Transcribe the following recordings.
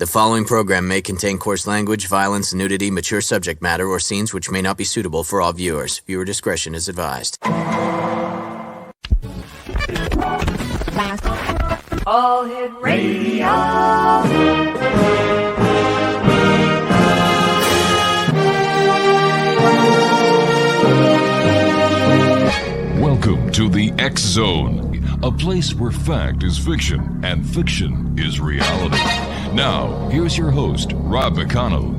The following program may contain coarse language, violence, nudity, mature subject matter, or scenes which may not be suitable for all viewers. Viewer discretion is advised. All Hit Radio. Welcome to the X Zone, a place where fact is fiction and fiction is reality. Now, here's your host, Rob McConnell.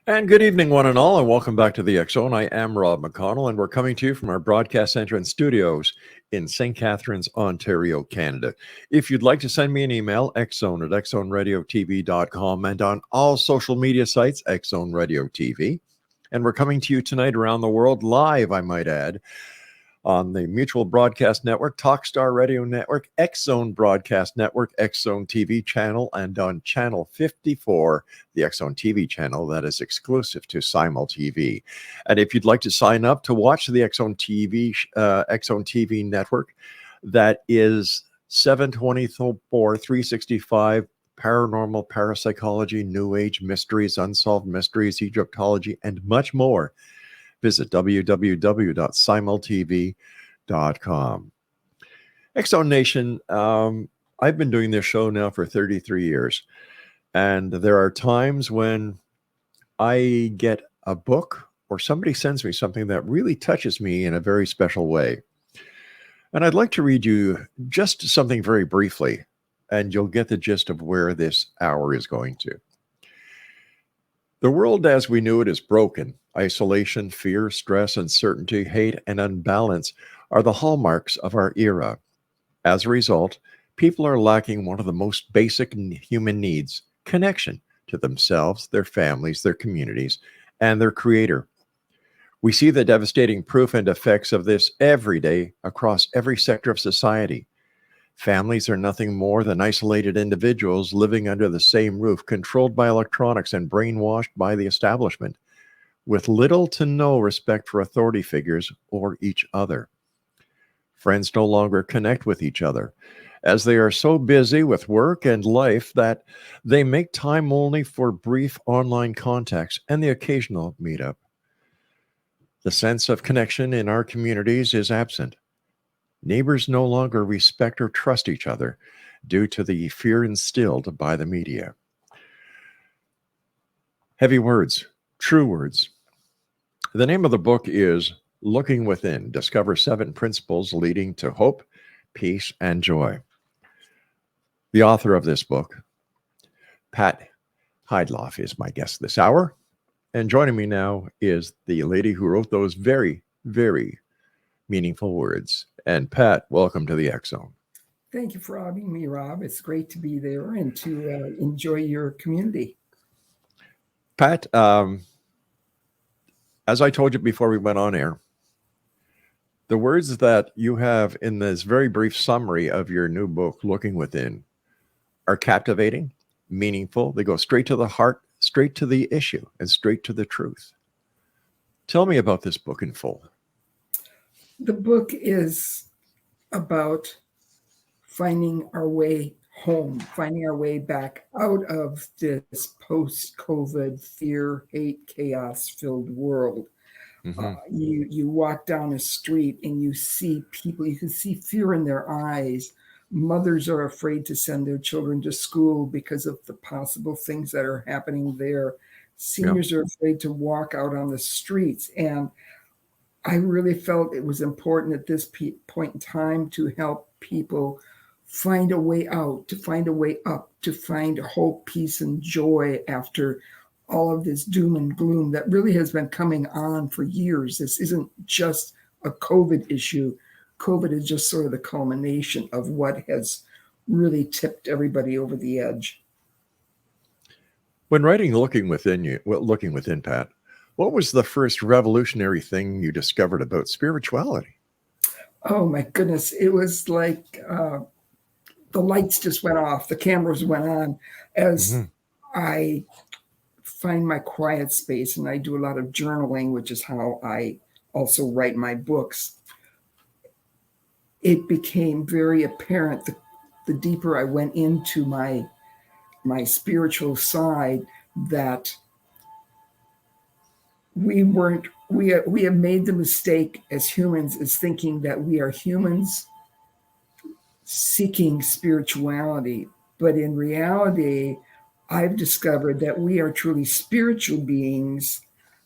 And good evening, one and all, and welcome back to the X Zone. I am Rob McConnell, and we're coming to you from our broadcast center and studios in St. Catharines, Ontario, Canada. If you'd like to send me an email, xzone@xzoneradiotv.com, and on all social media sites, Xzone Radio TV. And we're coming to you tonight around the world, live, I might add, on the Mutual Broadcast Network, Talkstar Radio Network, X-Zone Broadcast Network, X-Zone TV channel, and on Channel 54, the X-Zone TV channel that is exclusive to Simul TV. And if you'd like to sign up to watch the X-Zone TV network, that is 724, 365, paranormal, parapsychology, new age mysteries, unsolved mysteries, Egyptology, and much more. Visit www.simultv.com. X-Zone Nation, I've been doing this show now for 33 years, and there are times when I get a book or somebody sends me something that really touches me in a very special way. And I'd like to read you just something very briefly, and you'll get the gist of where this hour is going to. The world as we knew it is broken. Isolation, fear, stress, uncertainty, hate, and unbalance are the hallmarks of our era. As a result, people are lacking one of the most basic human needs, connection to themselves, their families, their communities, and their creator. We see the devastating proof and effects of this every day across every sector of society. Families are nothing more than isolated individuals living under the same roof, controlled by electronics and brainwashed by the establishment, with little to no respect for authority figures or each other. Friends no longer connect with each other, as they are so busy with work and life that they make time only for brief online contacts and the occasional meetup. The sense of connection in our communities is absent. Neighbors no longer respect or trust each other due to the fear instilled by the media. Heavy words, true words. The name of the book is Looking Within, Discover 7 Principles Leading to Hope, Peace, and Joy. The author of this book, Pat HEYDLAUFF, is my guest this hour. And joining me now is the lady who wrote those very, very meaningful words. And Pat, welcome to the X Zone. Thank you for having me, Rob. It's great to be there and to enjoy your community. Pat, as I told you before we went on air, the words that you have in this very brief summary of your new book, Looking Within, are captivating, meaningful. They go straight to the heart, straight to the issue, and straight to the truth. Tell me about this book in full. The book is about finding our way home, finding our way back out of this post-COVID fear, hate, chaos-filled world. Mm-hmm. You walk down a street and you see people, you can see fear in their eyes. Mothers are afraid to send their children to school because of the possible things that are happening there. Seniors are afraid to walk out on the streets. And I really felt it was important at this point in time to help people find a way out, to find a way up, to find hope, peace, and joy after all of this doom and gloom that really has been coming on for years. This isn't just a COVID issue. COVID is just sort of the culmination of what has really tipped everybody over the edge. When writing Looking Within, Pat, what was the first revolutionary thing you discovered about spirituality? Oh, my goodness. It was like the lights just went off. The cameras went on as I find my quiet space, and I do a lot of journaling, which is how I also write my books. It became very apparent the deeper I went into my spiritual side, that we have made the mistake as humans is thinking that we are humans seeking spirituality. But in reality, I've discovered that we are truly spiritual beings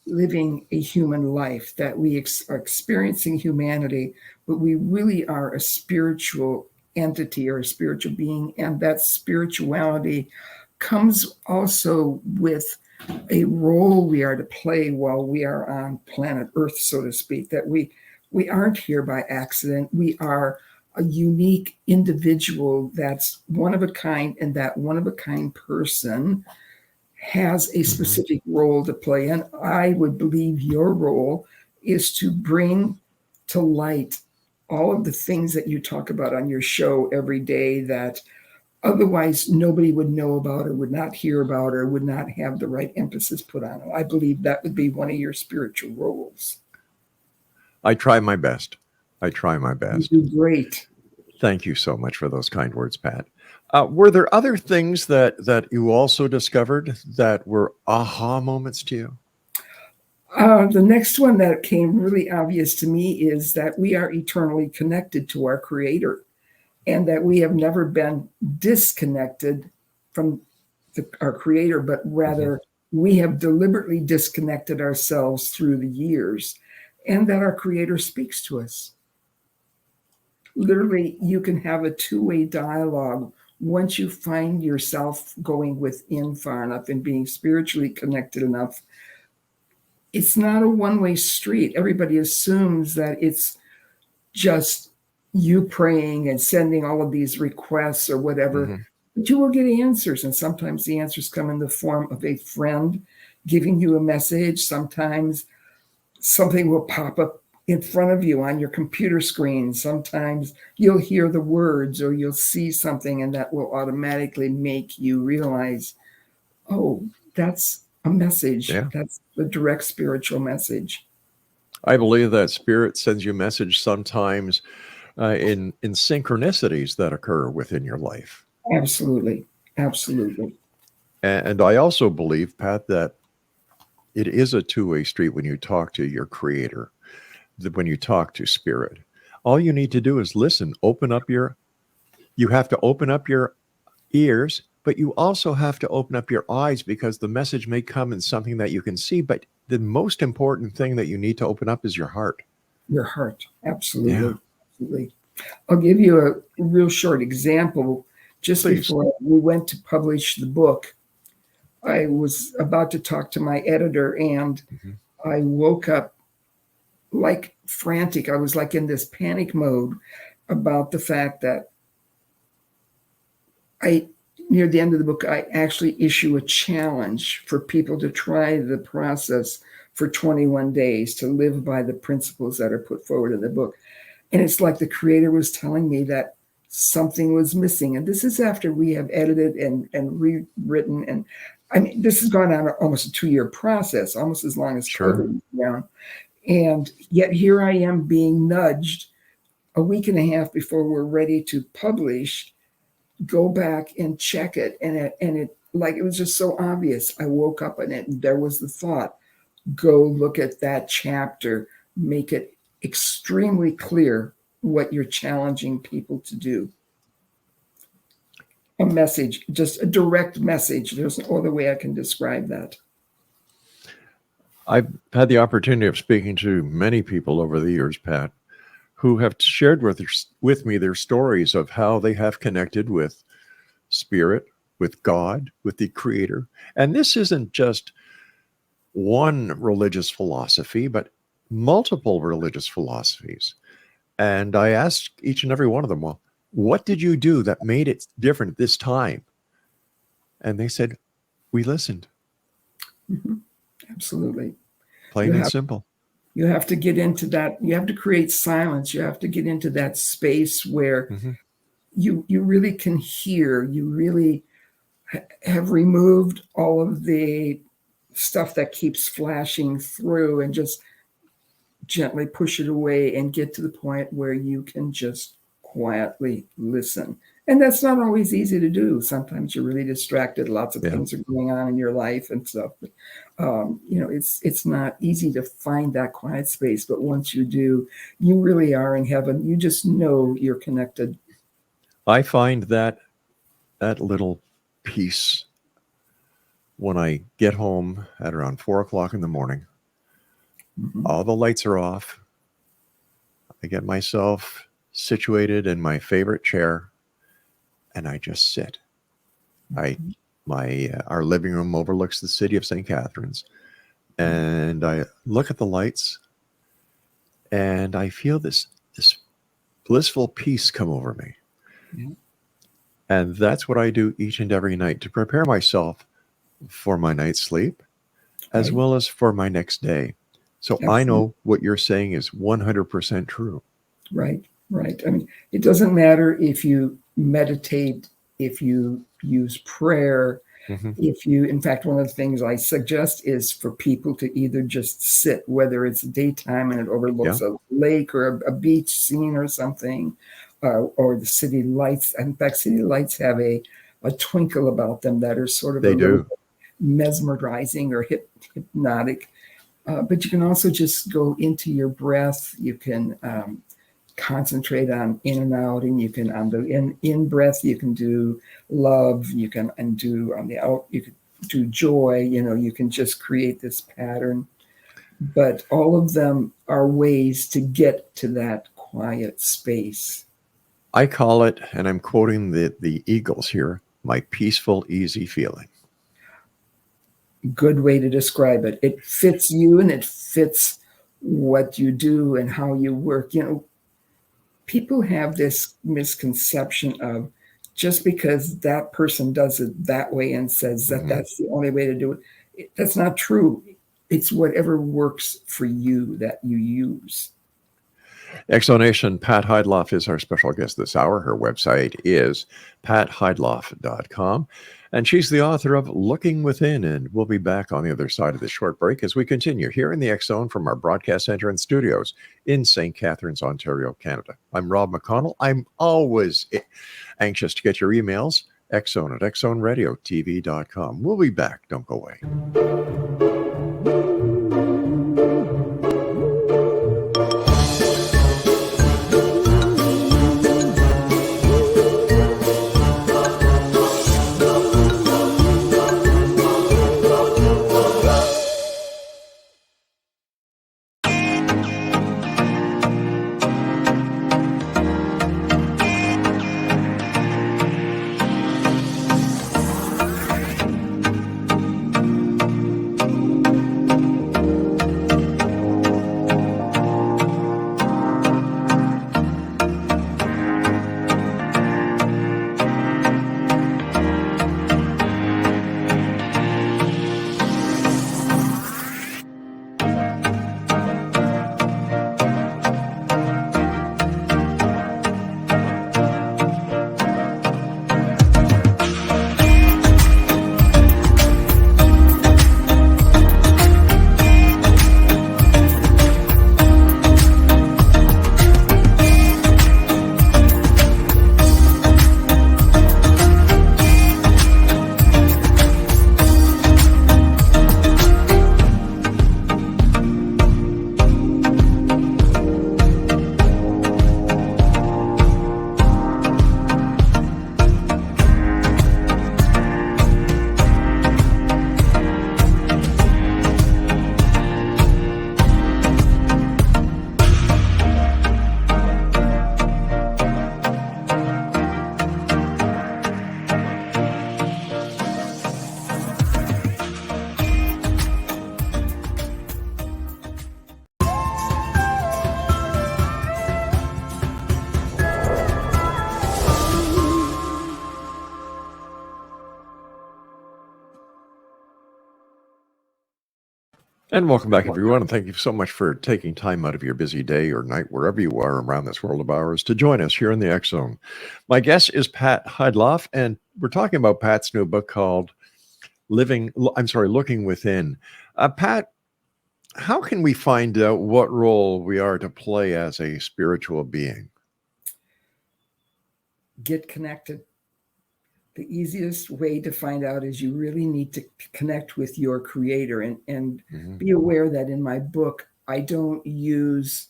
living a human life, that we are experiencing humanity, but we really are a spiritual entity or a spiritual being. And that spirituality comes also with a role we are to play while we are on planet Earth, so to speak, that we aren't here by accident. We are a unique individual that's one of a kind, and that one of a kind person has a specific role to play. And I would believe your role is to bring to light all of the things that you talk about on your show every day that otherwise nobody would know about or would not hear about or would not have the right emphasis put on it. I believe that would be one of your spiritual roles. I try my best. You do great. Thank you so much for those kind words, Pat. Were there other things that you also discovered that were aha moments to you? The next one that came really obvious to me is that we are eternally connected to our Creator, and that we have never been disconnected from our Creator, but rather we have deliberately disconnected ourselves through the years, and that our Creator speaks to us. Literally, you can have a two-way dialogue once you find yourself going within far enough and being spiritually connected enough. It's not a one-way street. Everybody assumes that it's just you praying and sending all of these requests or whatever, but you will get answers. And sometimes the answers come in the form of a friend giving you a message. Sometimes something will pop up in front of you on your computer screen. Sometimes you'll hear the words or you'll see something, and that will automatically make you realize, oh, that's a message. Yeah. That's the direct spiritual message. I believe that Spirit sends you a message sometimes in synchronicities that occur within your life. Absolutely. Absolutely. And I also believe, Pat, that it is a two-way street when you talk to your Creator, when you talk to Spirit. All you need to do is listen. You have to open up your ears, but you also have to open up your eyes, because the message may come in something that you can see, but the most important thing that you need to open up is your heart. Your heart. Absolutely. Yeah. Absolutely. I'll give you a real short example. Just Please. Before we went to publish the book, I was about to talk to my editor, and I woke up like frantic. I was like in this panic mode about the fact that near the end of the book, I actually issue a challenge for people to try the process for 21 days to live by the principles that are put forward in the book. And it's like the Creator was telling me that something was missing. And this is after we have edited and rewritten. And I mean, this has gone on almost a 2-year process, almost as long as COVID was around. And yet here I am being nudged a week and a half before we're ready to publish, go back and check it. And it like, it was just so obvious. I woke up and there was the thought, go look at that chapter, make it extremely clear what you're challenging people to do. A message, just a direct message. There's no other way I can describe that. I've had the opportunity of speaking to many people over the years, Pat, who have shared with me their stories of how they have connected with Spirit, with God, with the Creator. And this isn't just one religious philosophy, but multiple religious philosophies. And I asked each and every one of them, well, what did you do that made it different this time? And they said, we listened. Absolutely. Plain and simple. You have to get into that. You have to create silence. You have to get into that space where you really can hear. You really have removed all of the stuff that keeps flashing through, and just gently push it away and get to the point where you can just quietly listen. And that's not always easy to do. Sometimes you're really distracted. Lots of Yeah. things are going on in your life and stuff. But, it's not easy to find that quiet space. But once you do, you really are in heaven. You just know you're connected. I find that little peace when I get home at around 4 o'clock in the morning. Mhm. All the lights are off. I get myself situated in my favorite chair, and I just sit. Our living room overlooks the city of St. Catharines, and I look at the lights, and I feel this blissful peace come over me. Yeah. And that's what I do each and every night to prepare myself for my night's sleep, as Right. well as for my next day. So I know what you're saying is 100% true. Right. I mean, it doesn't matter if you meditate, if you use prayer, Mhm. in fact, one of the things I suggest is for people to either just sit, whether it's daytime and it overlooks a lake or a beach scene or something, or the city lights. In fact, city lights have a twinkle about them that are sort of They a little do. bit mesmerizing or hypnotic. But you can also just go into your breath. You can concentrate on in and out, and you can on the in breath you can do love, you can and do on the out you can do joy. You can just create this pattern, but all of them are ways to get to that quiet space. I call it, and I'm quoting the Eagles here, my peaceful, easy feeling. Good way to describe it. It fits you and it fits what you do and how you work. People have this misconception of just because that person does it that way and says that that's the only way to do it. That's not true. It's whatever works for you that you use. Exonation, Pat Heydlauf is our special guest this hour. Her website is patheydlauf.com. And she's the author of Looking Within. And we'll be back on the other side of this short break as we continue here in the X Zone from our broadcast center and studios in St. Catharines, Ontario, Canada. I'm Rob McConnell. I'm always anxious to get your emails. Xzone at xzoneradiotv.com. We'll be back. Don't go away. And welcome back, everyone. And thank you so much for taking time out of your busy day or night, wherever you are around this world of ours, to join us here in the X Zone. My guest is Pat Heydlauf, and we're talking about Pat's new book called Looking Within. Pat, how can we find out what role we are to play as a spiritual being? get connected. The easiest way to find out is you really need to connect with your creator, and be aware that in my book, I don't use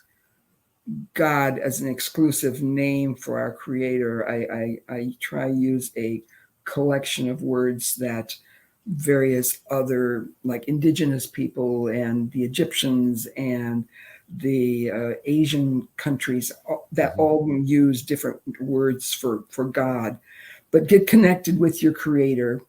God as an exclusive name for our creator. I try to use a collection of words that various other, like indigenous people and the Egyptians and the Asian countries that all use different words for God. But get connected with your creator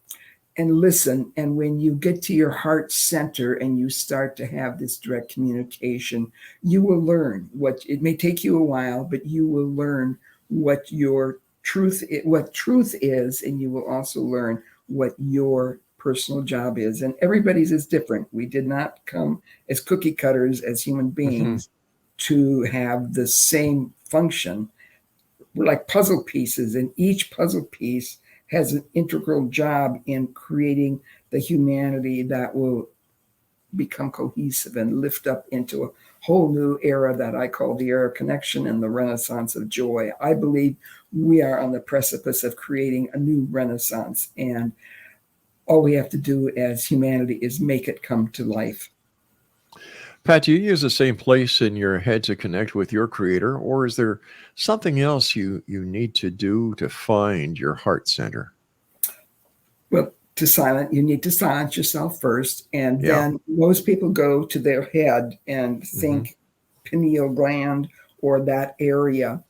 and listen. And when you get to your heart center and you start to have this direct communication, you will learn what, it may take you a while, but you will learn what your truth is, and you will also learn what your personal job is. And everybody's is different. We did not come as cookie cutters as human beings to have the same function. We're like puzzle pieces, and each puzzle piece has an integral job in creating the humanity that will become cohesive and lift up into a whole new era that I call the era of connection and the Renaissance of joy. I believe we are on the precipice of creating a new Renaissance, and all we have to do as humanity is make it come to life. Pat, do you use the same place in your head to connect with your creator, or is there something else you need to do to find your heart center? Well, you need to silence yourself first, and then most people go to their head and think pineal gland or that area,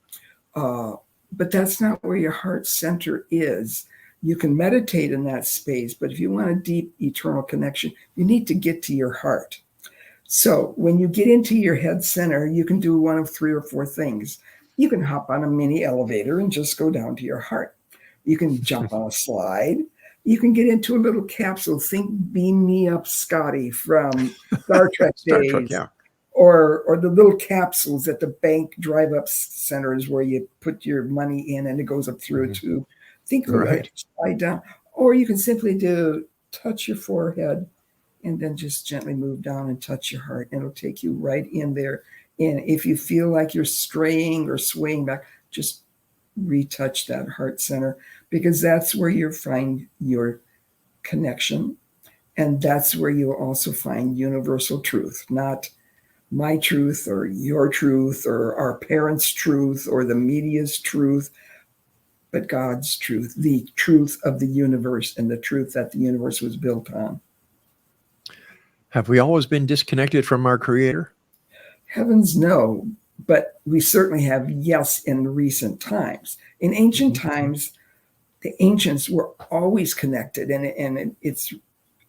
but that's not where your heart center is. You can meditate in that space, but if you want a deep eternal connection, you need to get to your heart. So when you get into your head center, you can do one of 3 or 4 things. You can hop on a mini elevator and just go down to your heart. You can jump on a slide. You can get into a little capsule. Think Beam Me Up Scotty from Star Trek days. Or the little capsules at the bank drive-up centers where you put your money in and it goes up through a tube. Think of it, slide down. Or you can simply touch your forehead and then just gently move down and touch your heart. And it'll take you right in there. And if you feel like you're straying or swaying back, just retouch that heart center, because that's where you'll find your connection. And that's where you'll also find universal truth, not my truth or your truth or our parents' truth or the media's truth, but God's truth, the truth of the universe and the truth that the universe was built on. Have we always been disconnected from our creator? Heavens no, but we certainly have yes in recent times. In ancient times, the ancients were always connected, and it's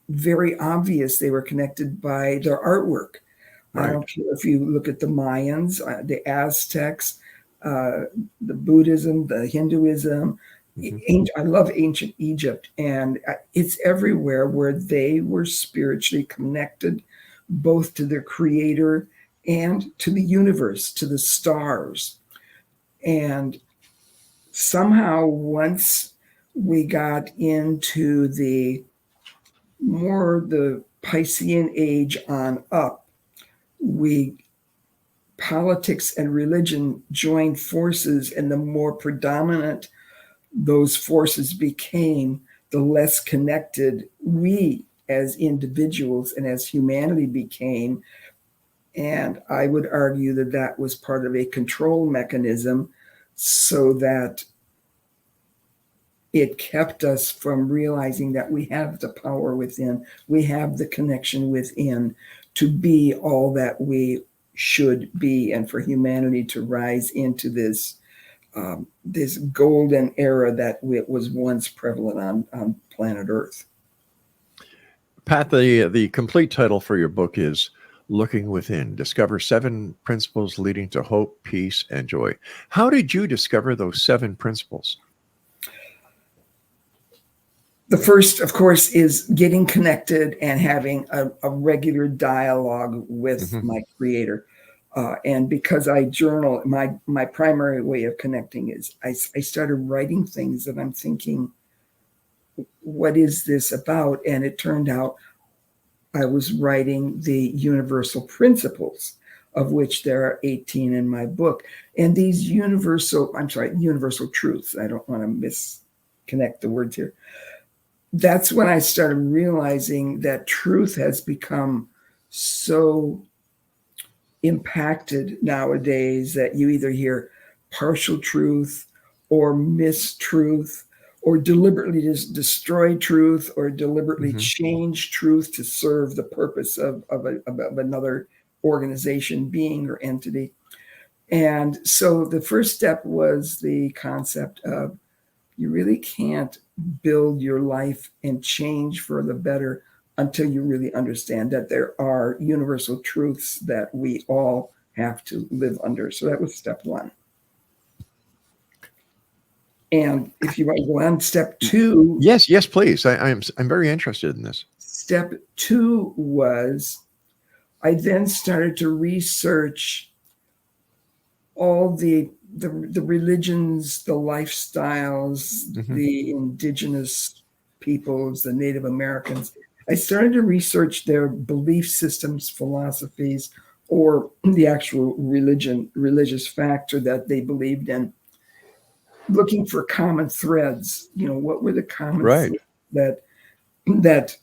very obvious they were connected by their artwork. Right. I don't care if you look at the Mayans, the Aztecs, the Buddhism, the Hinduism. I love ancient Egypt, and it's everywhere where they were spiritually connected, both to their creator and to the universe, to the stars. And somehow once we got into the Piscean age on up, politics and religion joined forces, and the more predominant those forces became, the less connected we as individuals and as humanity became. And I would argue that that was part of a control mechanism, so that it kept us from realizing that we have the power within, we have the connection within to be all that we should be, and for humanity to rise into this golden era that was once prevalent on planet Earth. Pat, the complete title for your book is Looking Within, Discover 7 Principles Leading to Hope, Peace, and Joy. How did you discover those 7 principles? The first, of course, is getting connected and having a regular dialogue with my creator. And because I journal, my primary way of connecting is I started writing things that I'm thinking, what is this about? And it turned out I was writing the universal principles of which there are 18 in my book. And these universal truths, I don't want to misconnect the words here. That's when I started realizing that truth has become so impacted nowadays that you either hear partial truth or mistruth or deliberately just destroy truth or deliberately change truth to serve the purpose of another organization, being, or entity. And so the first step was the concept of you really can't build your life and change for the better until you really understand that there are universal truths that we all have to live under. So that was step one. And if you want to go on, step two. Yes, please. I'm very interested in this. Step two was I then started to research all the religions, the lifestyles, the indigenous peoples, the Native Americans. I started to research their belief systems, philosophies, or the actual religious factor that they believed in, looking for common threads. What were the common threads that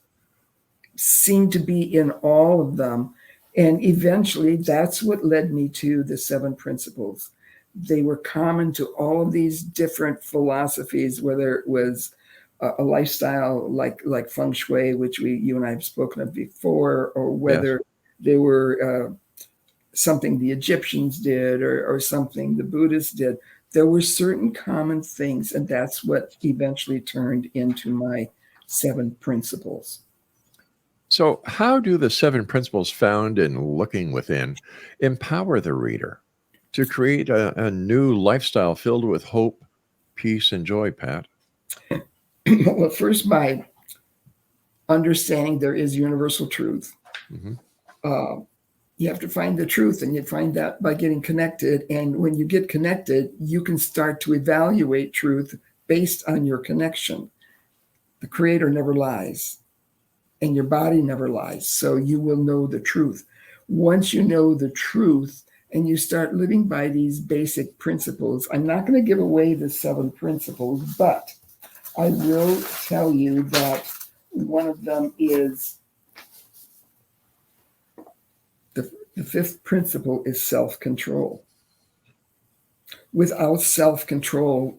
seemed to be in all of them? And eventually that's what led me to the 7 principles. They were common to all of these different philosophies, whether it was a lifestyle like feng shui, which you and I have spoken of before, or whether they were something the Egyptians did or something the Buddhists did. There were certain common things, and that's what eventually turned into my 7 principles. So how do the 7 principles found in Looking Within empower the reader to create a new lifestyle filled with hope, peace, and joy, Pat? Well, first, by understanding there is universal truth. You have to find the truth, and you find that by getting connected. And when you get connected, you can start to evaluate truth based on your connection. The Creator never lies, and your body never lies. So you will know the truth. Once you know the truth and you start living by these basic principles, I'm not going to give away the 7 principles, but I will tell you that one of them is the 5th principle is self-control. Without self-control,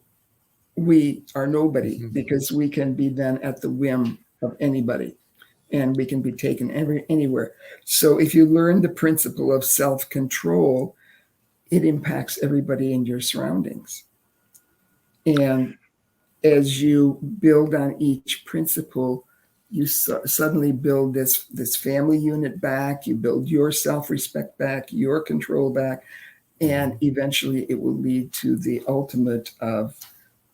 we are nobody, because we can be then at the whim of anybody, and we can be taken anywhere. So if you learn the principle of self-control, it impacts everybody in your surroundings. And as you build on each principle, you suddenly build this family unit back, you build your self-respect back, your control back, and eventually it will lead to the ultimate of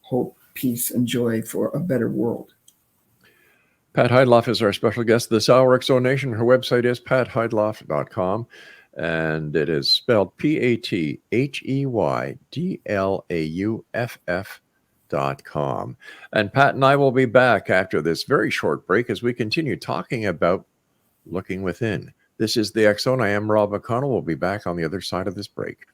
hope, peace, and joy for a better world. Pat HEYDLAUFF is our special guest this hour, X-Zone. Her website is patheydlaff.com, and it is spelled PATHEYDLAUFF.com. And Pat and I will be back after this very short break as we continue talking about Looking Within. This is the X-Zone. I am Rob McConnell. We'll be back on the other side of this break.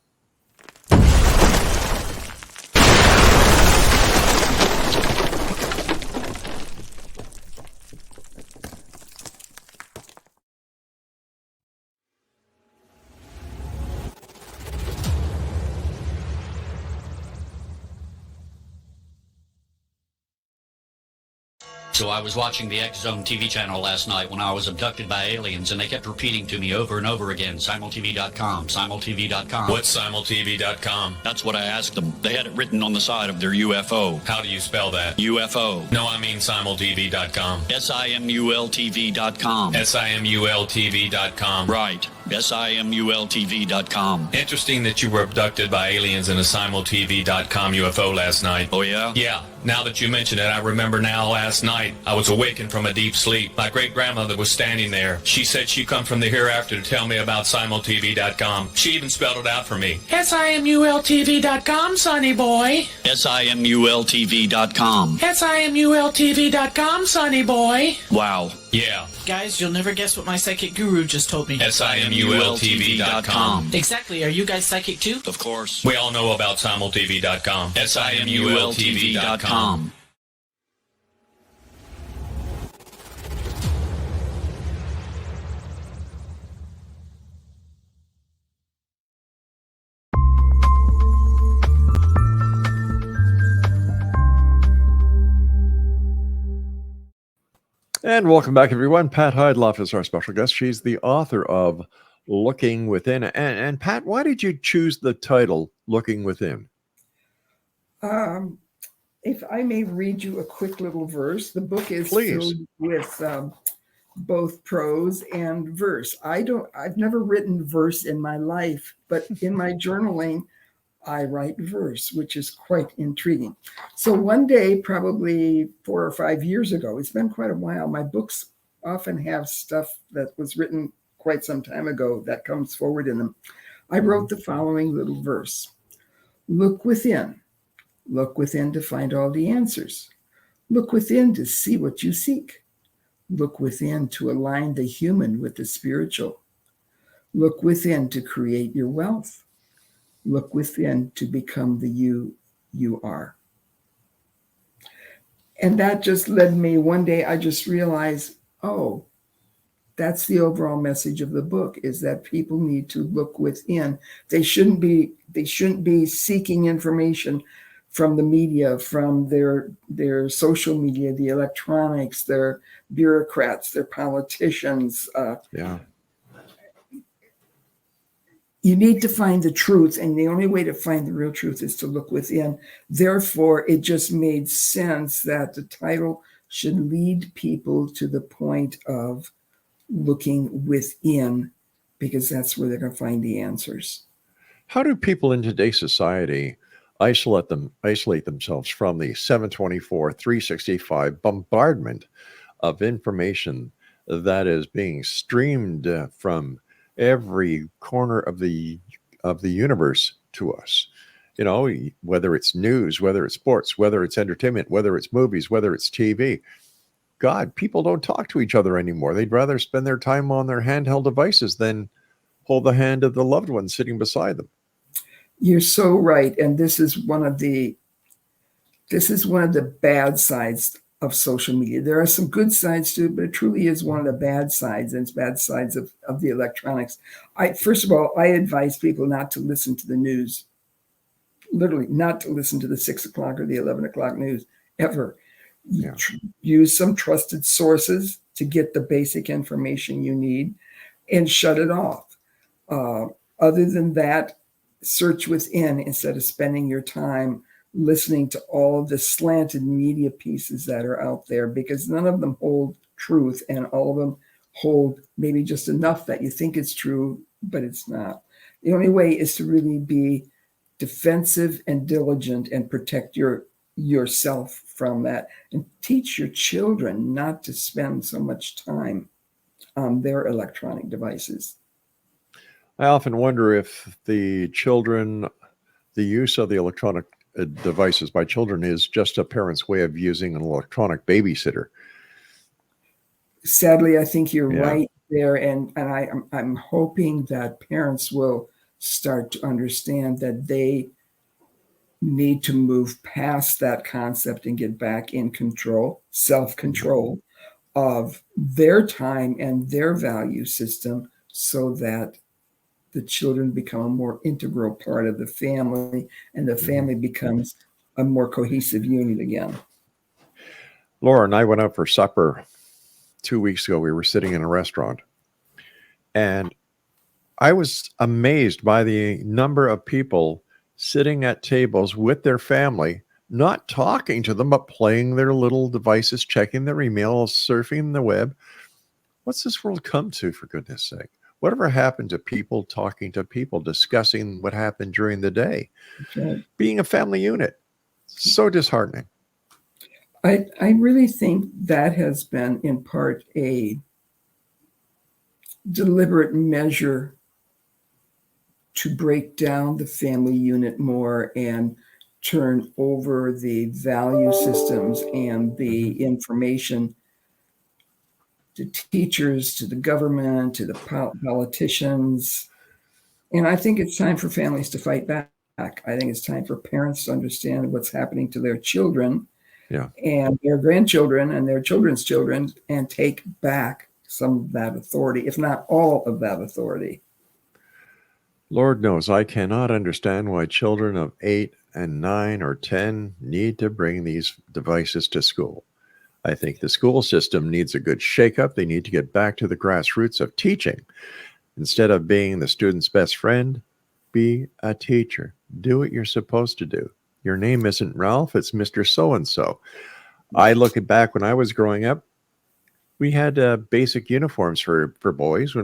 So I was watching the X-Zone TV channel last night when I was abducted by aliens, and they kept repeating to me over and over again, simultv.com, simultv.com. What's simultv.com? That's what I asked them. They had it written on the side of their UFO. How do you spell that? UFO. No, I mean simultv.com. simultv.com. simultv.com. Right. simultv.com. Interesting that you were abducted by aliens in a simultv.com UFO last night. Oh, yeah? Yeah. Now that you mention it, I remember now last night I was awakened from a deep sleep. My great-grandmother was standing there. She said she come from the hereafter to tell me about simultv.com. She even spelled it out for me. simultv.com, sonny boy. simultv.com. simultv.com, sonny boy. Wow. Yeah. Guys, you'll never guess what my psychic guru just told me. SIMULTV.com. Exactly. Are you guys psychic too? Of course. We all know about SimulTV.com. SIMULTV.com. And welcome back, everyone. Pat HEYDLAUFF is our special guest. She's the author of Looking Within. And Pat, why did you choose the title Looking Within? If I may read you a quick little verse, the book is Please. filled with both prose and verse. I've never written verse in my life, but in my journaling, I write verse, which is quite intriguing. So one day, probably 4 or 5 years ago, it's been quite a while. My books often have stuff that was written quite some time ago that comes forward in them. I wrote the following little verse. Look within to find all the answers. Look within to see what you seek. Look within to align the human with the spiritual. Look within to create your wealth. Look within to become the you are. And that just led me, one day I just realized, oh, that's the overall message of the book, is that people need to look within. They shouldn't be seeking information from the media, from their social media, the electronics, their bureaucrats, their politicians. You need to find the truth, and the only way to find the real truth is to look within. Therefore, it just made sense that the title should lead people to the point of looking within, because that's where they're going to find the answers. How do people in today's society isolate themselves from the 724, 365 bombardment of information that is being streamed from every corner of the universe to us? You know, whether it's news, whether it's sports, whether it's entertainment, whether it's movies, whether it's TV. God, people don't talk to each other anymore. They'd rather spend their time on their handheld devices than hold the hand of the loved one sitting beside them. You're so right. And this is one of the bad sides of social media. There are some good sides to it, but it truly is one of the bad sides, and it's bad sides of the electronics. First of all, I advise people not to listen to the news, literally not to listen to the 6 o'clock or the 11 o'clock news ever. Yeah. Use some trusted sources to get the basic information you need and shut it off. Other than that, search within instead of spending your time listening to all of the slanted media pieces that are out there, because none of them hold truth, and all of them hold maybe just enough that you think it's true, but it's not. The only way is to really be defensive and diligent and protect yourself from that, and teach your children not to spend so much time on their electronic devices. I often wonder if the use of the electronic devices by children is just a parent's way of using an electronic babysitter. Sadly, I think you're right there, and I'm hoping that parents will start to understand that they need to move past that concept and get back in control, self-control of their time and their value system, so that the children become a more integral part of the family, and the family becomes a more cohesive unit again. Laura and I went out for supper 2 weeks ago. We were sitting in a restaurant, and I was amazed by the number of people sitting at tables with their family, not talking to them, but playing their little devices, checking their emails, surfing the web. What's this world come to, for goodness sake? Whatever happened to people talking to people, discussing what happened during the day, being a family unit? So disheartening. I really think that has been in part a deliberate measure to break down the family unit more and turn over the value systems and the information to teachers, to the government, to the politicians. And I think it's time for families to fight back. I think it's time for parents to understand what's happening to their children and their grandchildren and their children's children, and take back some of that authority, if not all of that authority. Lord knows I cannot understand why children of 8 and 9 or 10 need to bring these devices to school. I think the school system needs a good shakeup. They need to get back to the grassroots of teaching. Instead of being the student's best friend, be a teacher. Do what you're supposed to do. Your name isn't Ralph, it's Mr. So-and-so. I look back when I was growing up, we had basic uniforms for boys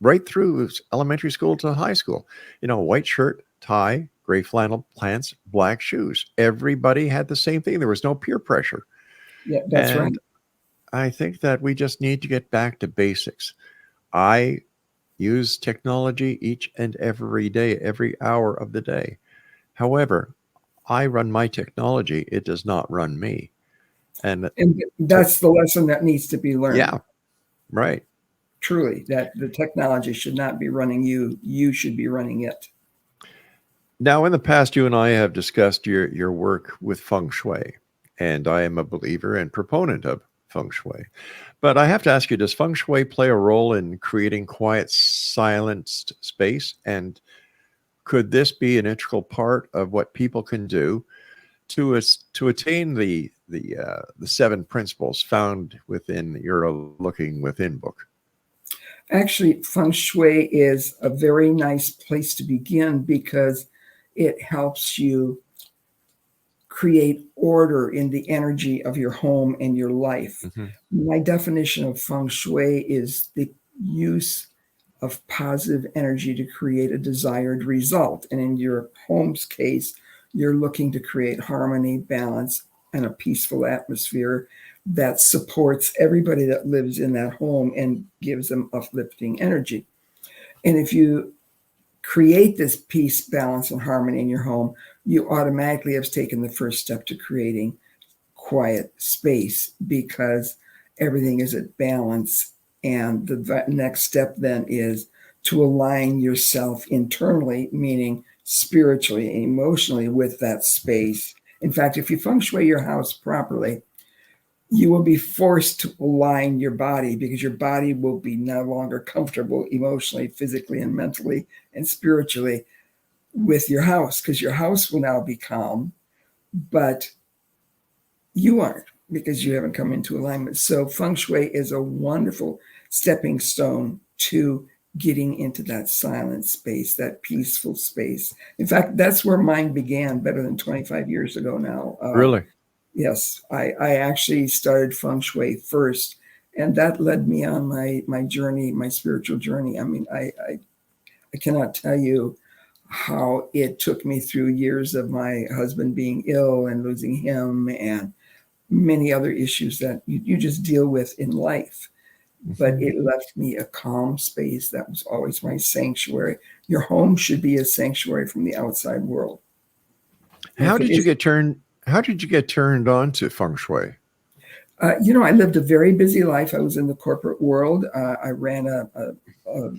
right through elementary school to high school. White shirt, tie, gray flannel pants, black shoes. Everybody had the same thing. There was no peer pressure. Yeah, that's right. I think that we just need to get back to basics. I use technology each and every day, every hour of the day. However, I run my technology. It does not run me. And that's the lesson that needs to be learned. Yeah, right. Truly, that the technology should not be running you. You should be running it. Now, in the past, you and I have discussed your work with feng shui, and I am a believer and proponent of feng shui. But I have to ask you, does feng shui play a role in creating quiet, silenced space? And could this be an integral part of what people can do to attain the 7 principles found within your Looking Within book? Actually, feng shui is a very nice place to begin because it helps you create order in the energy of your home and your life. Mm-hmm. My definition of feng shui is the use of positive energy to create a desired result. And in your home's case, you're looking to create harmony, balance, and a peaceful atmosphere that supports everybody that lives in that home and gives them uplifting energy. And if you create this peace, balance, and harmony in your home, you automatically have taken the first step to creating quiet space, because everything is at balance. And the next step then is to align yourself internally, meaning spiritually and emotionally, with that space. In fact, if you feng shui your house properly, you will be forced to align your body, because your body will be no longer comfortable emotionally, physically, and mentally and spiritually with your house, because your house will now be calm, but you aren't, because you haven't come into alignment. So feng shui is a wonderful stepping stone to getting into that silent space, that peaceful space. In fact, that's where mine began better than 25 years ago now. Really? Yes, I actually started feng shui first, and that led me on my journey, my spiritual journey. I mean, I cannot tell you how it took me through years of my husband being ill and losing him, and many other issues that you just deal with in life. But it left me a calm space that was always my sanctuary. Your home should be a sanctuary from the outside world. How did you get turned on to feng shui? I lived a very busy life. I was in the corporate world. I ran a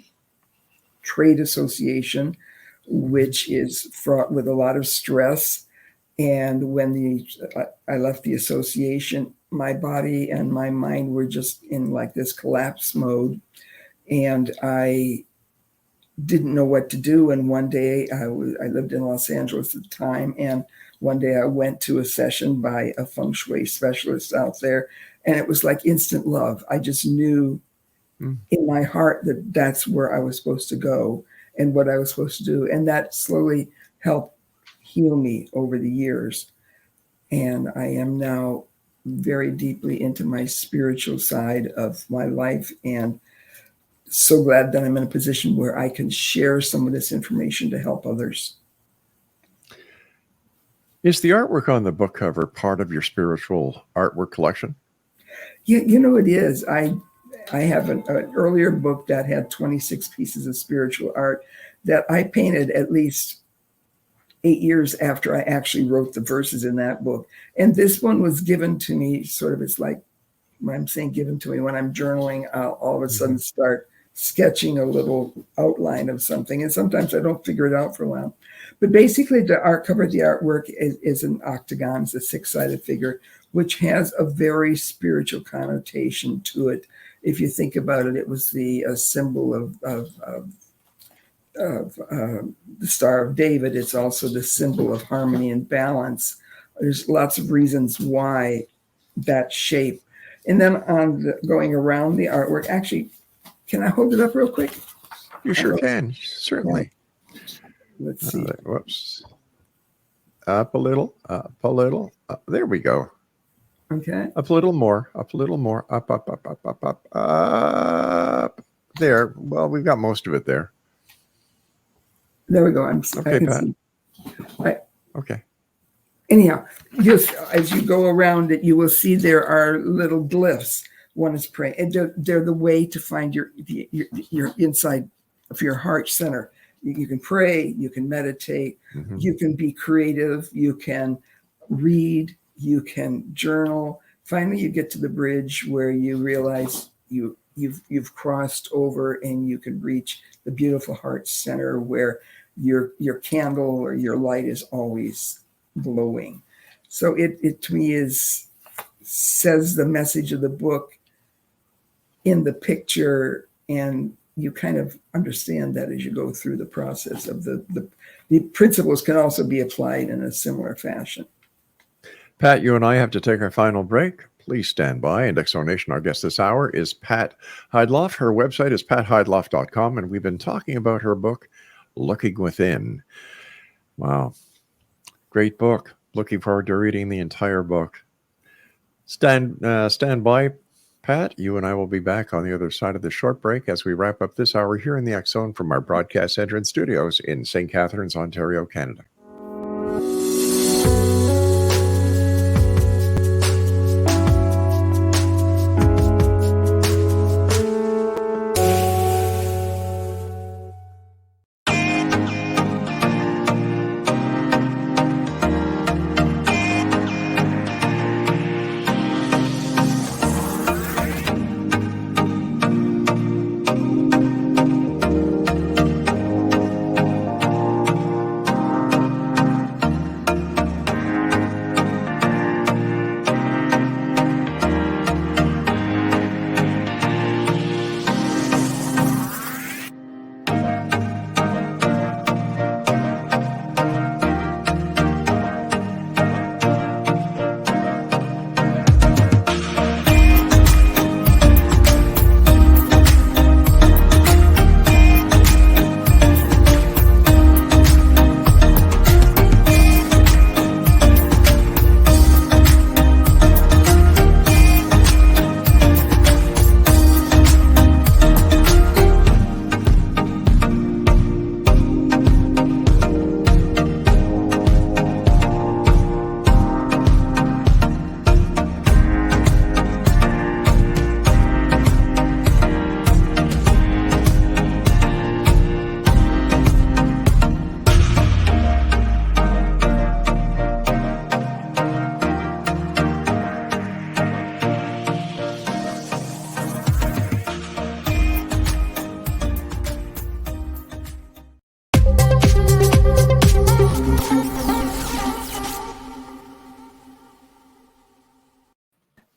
trade association, which is fraught with a lot of stress. And when I left the association, my body and my mind were just in like this collapse mode. And I didn't know what to do. And one day I lived in Los Angeles at the time. And one day I went to a session by a feng shui specialist out there, and it was like instant love. I just knew in my heart that that's where I was supposed to go and what I was supposed to do. And that slowly helped heal me over the years. And I am now very deeply into my spiritual side of my life, and so glad that I'm in a position where I can share some of this information to help others. Is the artwork on the book cover part of your spiritual artwork collection? Yeah, it is. I have an earlier book that had 26 pieces of spiritual art that I painted at least 8 years after I actually wrote the verses in that book. And this one was given to me sort of, it's like when I'm saying given to me, when I'm journaling, I'll all of a sudden start sketching a little outline of something. And sometimes I don't figure it out for a while. But basically, the art cover of the artwork is an octagon, it's a 6-sided figure, which has a very spiritual connotation to it. If you think about it, it was the symbol of the Star of David. It's also the symbol of harmony and balance. There's lots of reasons why that shape. And then going around the artwork, actually, can I hold it up real quick? You sure can, certainly. Let's see. Whoops. Up a little, there we go. Okay. Up a little more, up. There. Well, we've got most of it there. There we go. Okay, Pat. Okay. Anyhow, just as you go around it, you will see there are little glyphs. One is praying, and they're the way to find your inside of your heart center. You can pray, you can meditate, you can be creative, you can read, you can journal. Finally, you get to the bridge where you realize you've crossed over, and you can reach the beautiful heart center where your candle or your light is always glowing. So it to me says the message of the book in the picture, and you kind of understand that as you go through the process of the principles can also be applied in a similar fashion. Pat, you and I have to take our final break. Please stand by. And X Zone Nation, our guest this hour is Pat HEYDLAUFF. Her website is patheydlauf.com, and we've been talking about her book, Looking Within. Wow. Great book. Looking forward to reading the entire book. Stand by, Pat. You and I will be back on the other side of the short break as we wrap up this hour here in the X Zone from our broadcast center and studios in St. Catharines, Ontario, Canada.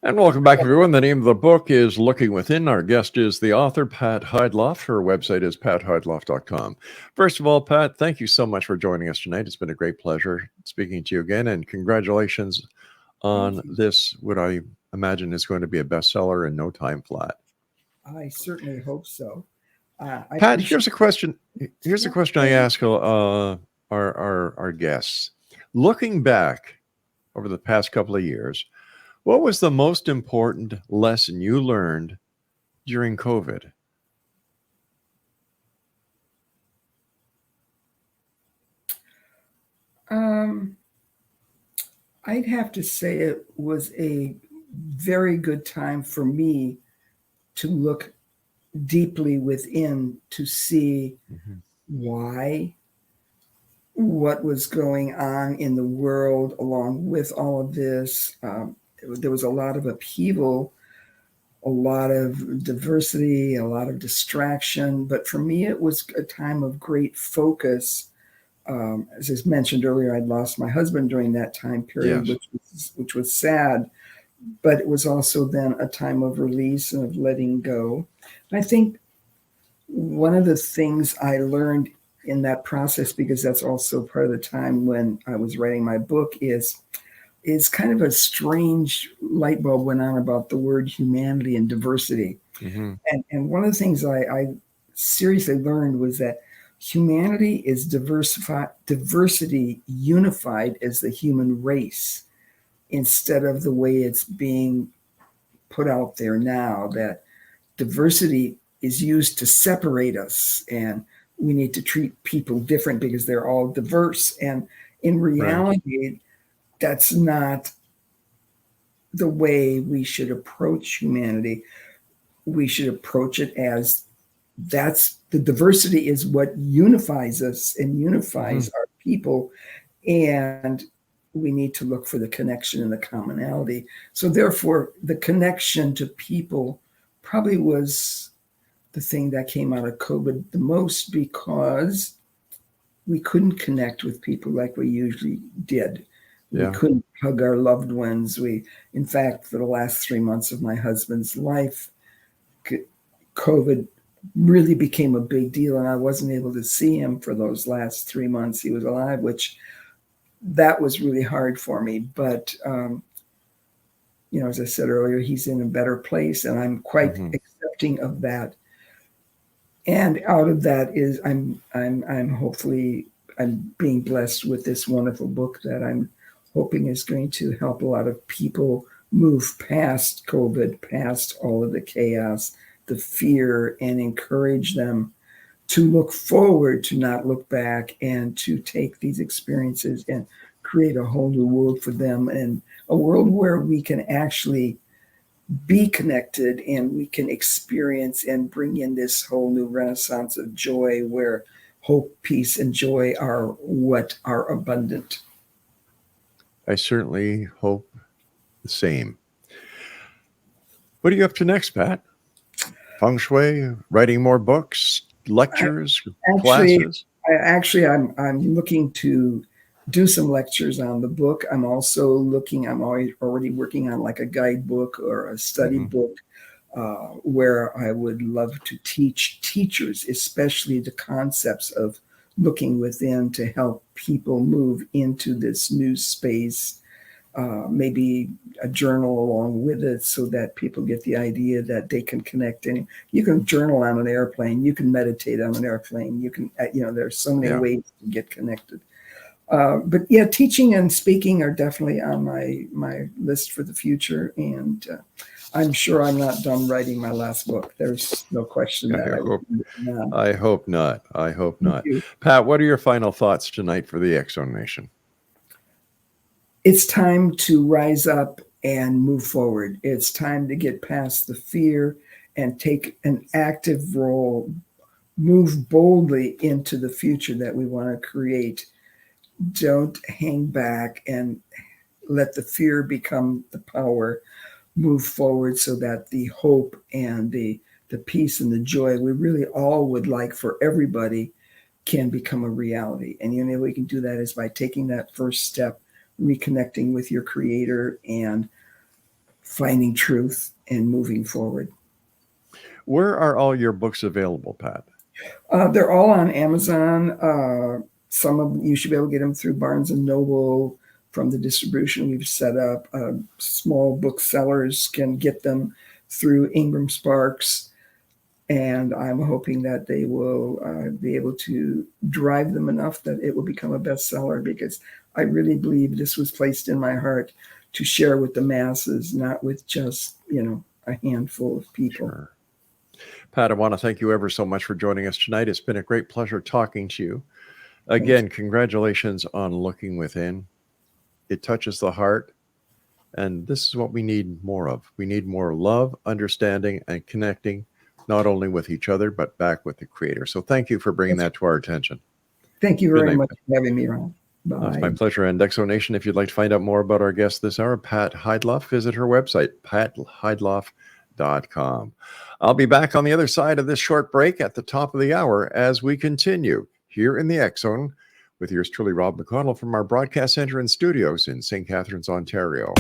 And welcome back, everyone. The name of the book is Looking Within. Our guest is the author, Pat HEYDLAUFF. Her website is patheydlauf.com. First of all, Pat, thank you so much for joining us tonight. It's been a great pleasure speaking to you again, and congratulations on this, what I imagine is going to be a bestseller in no time flat. I certainly hope so. Pat, here's a question. Here's a question I ask our guests. Looking back over the past couple of years, what was the most important lesson you learned during COVID? I'd have to say it was a very good time for me to look deeply within to see why, what was going on in the world along with all of this. There was a lot of upheaval a lot of diversity, a lot of distraction. But for me, it was a time of great focus. As I mentioned earlier, I'd lost my husband during that time period, Yes. which was sad. But it was also then a time of release and of letting go. And I think one of the things I learned in that process, because that's also part of the time when I was writing my book, is kind of a strange light bulb went on about the word humanity and diversity. Mm-hmm. And one of the things I seriously learned was that humanity is diversity unified as the human race, instead of the way it's being put out there now, that diversity is used to separate us and we need to treat people different because they're all diverse. And in reality, that's not the way we should approach humanity. We should approach it as that's the diversity is what unifies us and unifies our people. And we need to look for the connection and the commonality. So therefore, the connection to people probably was the thing that came out of COVID the most, because we couldn't connect with people like we usually did. Yeah. We couldn't hug our loved ones. In fact, for the last 3 months of my husband's life, COVID really became a big deal, and I wasn't able to see him for those last 3 months he was alive, which that was really hard for me. But as I said earlier, he's in a better place, and I'm quite accepting of that. And out of that is I'm being blessed with this wonderful book that I'm hoping is going to help a lot of people move past COVID, past all of the chaos, the fear, and encourage them to look forward, to not look back, and to take these experiences and create a whole new world for them, and a world where we can actually be connected and we can experience and bring in this whole new renaissance of joy, where hope, peace, and joy are what are abundant. I certainly hope the same. What are you up to next, Pat? Feng Shui, writing more books, lectures, classes? I'm looking to do some lectures on the book. I'm also I'm already working on like a guidebook or a study book, where I would love to teach teachers, especially the concepts of looking within to help people move into this new space. Maybe a journal along with it, so that people get the idea that they can connect. And you can journal on an airplane, you can meditate on an airplane, you can, there's so many ways to get connected. But yeah, teaching and speaking are definitely on my list for the future. And I'm sure I'm not done writing my last book. There's no question that I hope not. I hope not. Pat, what are your final thoughts tonight for the X Zone Nation? It's time to rise up and move forward. It's time to get past the fear and take an active role, move boldly into the future that we want to create. Don't hang back and let the fear become the power. Move forward so that the hope and the peace and the joy we really all would like for everybody can become a reality. And the only way we can do that is by taking that first step, reconnecting with your creator and finding truth and moving forward. Where are all your books available, Pat? They're all on Amazon. Some of them, you should be able to get them through Barnes & Noble from the distribution we've set up. Small booksellers can get them through Ingram Sparks. And I'm hoping that they will be able to drive them enough that it will become a bestseller, because I really believe this was placed in my heart to share with the masses, not with just, a handful of people. Sure. Pat, I want to thank you ever so much for joining us tonight. It's been a great pleasure talking to you. Again, congratulations on Looking Within. It touches the heart. And this is what we need more of. We need more love, understanding, and connecting, not only with each other, but back with the Creator. So thank you for bringing that to our attention. Thank you very much for having me on. Bye. It's my pleasure. And X Zone Nation, if you'd like to find out more about our guest this hour, Pat HEYDLAUFF, visit her website, HEYDLAUFF.com. I'll be back on the other side of this short break at the top of the hour as we continue here in the X Zone with yours truly, Rob McConnell, from our broadcast center and studios in St. Catharines, Ontario.